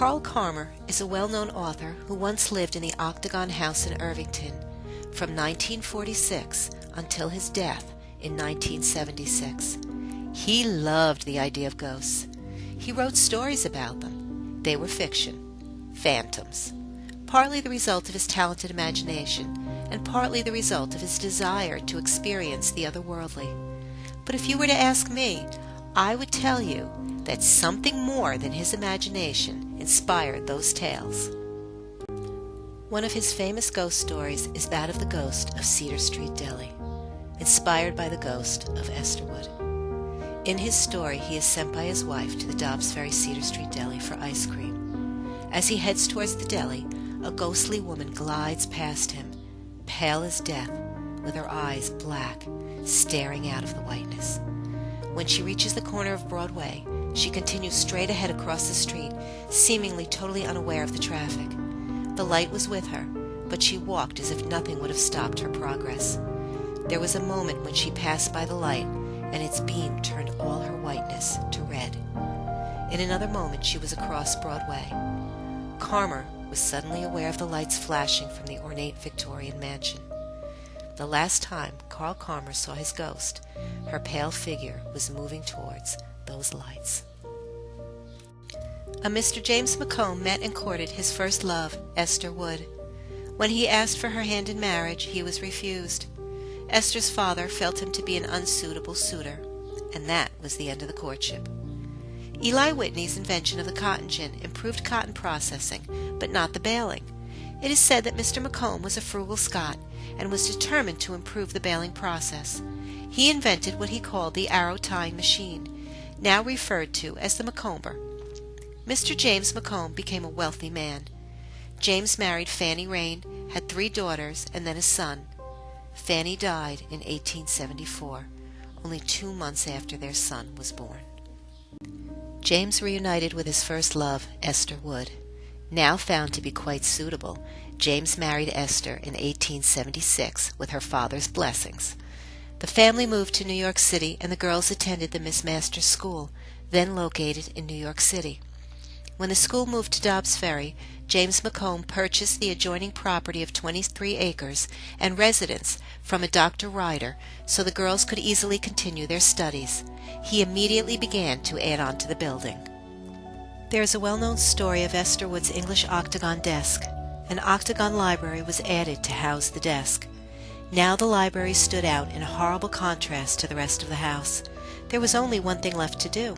Carl Carmer is a well-known author who once lived in the Octagon House in Irvington from 1946 until his death in 1976. He loved the idea of ghosts. He wrote stories about them. They were fiction, phantoms, partly the result of his talented imagination and partly the result of his desire to experience the otherworldly. But if you were to ask me, I would tell you that something more than his imagination inspired those tales. One of his famous ghost stories is that of the ghost of Cedar Street Deli, inspired by the ghost of Estherwood. In his story, he is sent by his wife to the Dobbs Ferry Cedar Street Deli for ice cream. As he heads towards the deli, a ghostly woman glides past him, pale as death, with her eyes black, staring out of the whiteness. When she reaches the corner of Broadway, she continues straight ahead across the street, seemingly totally unaware of the traffic. The light was with her, but she walked as if nothing would have stopped her progress. There was a moment when she passed by the light, and its beam turned all her whiteness to red. In another moment she was across Broadway. Carmer was suddenly aware of the lights flashing from the ornate Victorian mansion. The last time Carl Carmer saw his ghost, her pale figure was moving towards those lights. A Mr. James McComb met and courted his first love, Esther Wood. When he asked for her hand in marriage, he was refused. Esther's father felt him to be an unsuitable suitor, and that was the end of the courtship. Eli Whitney's invention of the cotton gin improved cotton processing, but not the baling. It is said that Mr. McComb was a frugal Scot and was determined to improve the baling process. He invented what he called the arrow tying machine, now referred to as the Macomber. Mr. James McComb became a wealthy man. James married Fanny Rain, had 3 daughters, and then a son. Fanny died in 1874, only 2 months after their son was born. James reunited with his first love, Esther Wood. Now found to be quite suitable, James married Esther in 1876 with her father's blessings. The family moved to New York City, and the girls attended the Miss Masters School, then located in New York City. When the school moved to Dobbs Ferry, James McComb purchased the adjoining property of 23 acres and residence from a Dr. Ryder so the girls could easily continue their studies. He immediately began to add on to the building. There is a well-known story of Esther Wood's English octagon desk. An octagon library was added to house the desk. Now the library stood out in a horrible contrast to the rest of the house. There was only one thing left to do.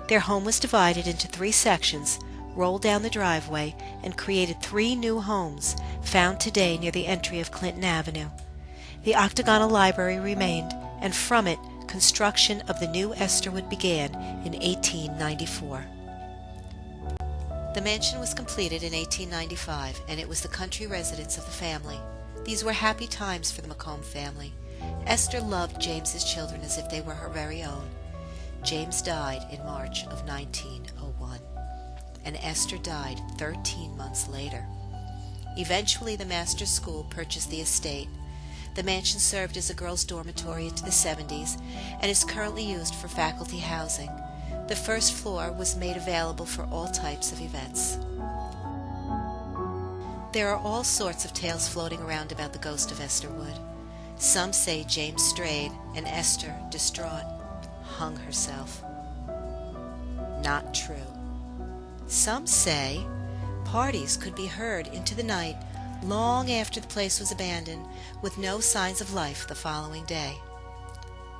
Their home was divided into 3 sections, rolled down the driveway, and created 3 new homes, found today near the entry of Clinton Avenue. The octagonal library remained, and from it, construction of the new Estherwood began in 1894. The mansion was completed in 1895, and it was the country residence of the family. These were happy times for the McComb family. Esther loved James's children as if they were her very own. James died in March of 1901, and Esther died 13 months later. Eventually, the Masters School purchased the estate. The mansion served as a girls' dormitory into the 70s and is currently used for faculty housing. The first floor was made available for all types of events. There are all sorts of tales floating around about the ghost of Esther Wood. Some say James strayed and Esther, distraught, hung herself. Not true. Some say parties could be heard into the night long after the place was abandoned, with no signs of life the following day.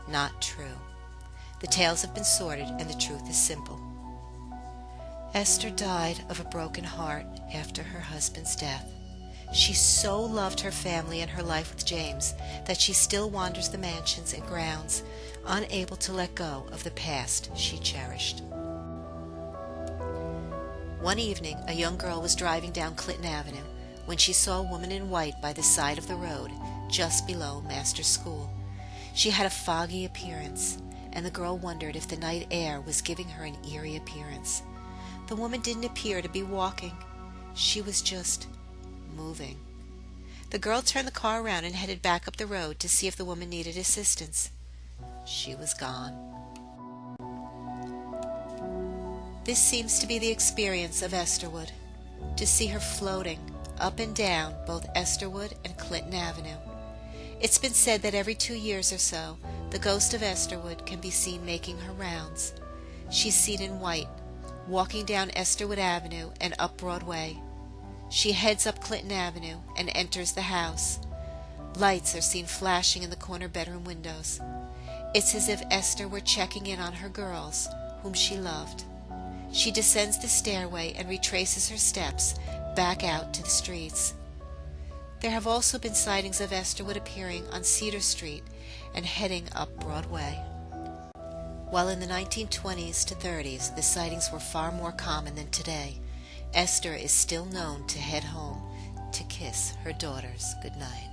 Not true. The tales have been sorted, and the truth is simple. Esther died of a broken heart after her husband's death. She so loved her family and her life with James that she still wanders the mansions and grounds, unable to let go of the past she cherished. One evening, a young girl was driving down Clinton Avenue when she saw a woman in white by the side of the road, just below Masters School. She had a foggy appearance, and the girl wondered if the night air was giving her an eerie appearance. The woman didn't appear to be walking. She was just moving. The girl turned the car around and headed back up the road to see if the woman needed assistance. She was gone. This seems to be the experience of Estherwood, to see her floating up and down both Estherwood and Clinton Avenue. It's been said that every 2 years or so, the ghost of Estherwood can be seen making her rounds. She's seen in white, walking down Estherwood Avenue and up Broadway. She heads up Clinton Avenue and enters the house. Lights are seen flashing in the corner bedroom windows. It's as if Esther were checking in on her girls, whom she loved. She descends the stairway and retraces her steps back out to the streets. There have also been sightings of Estherwood appearing on Cedar Street and heading up Broadway. While in the 1920s to 30s the sightings were far more common than today, Esther is still known to head home to kiss her daughters goodnight.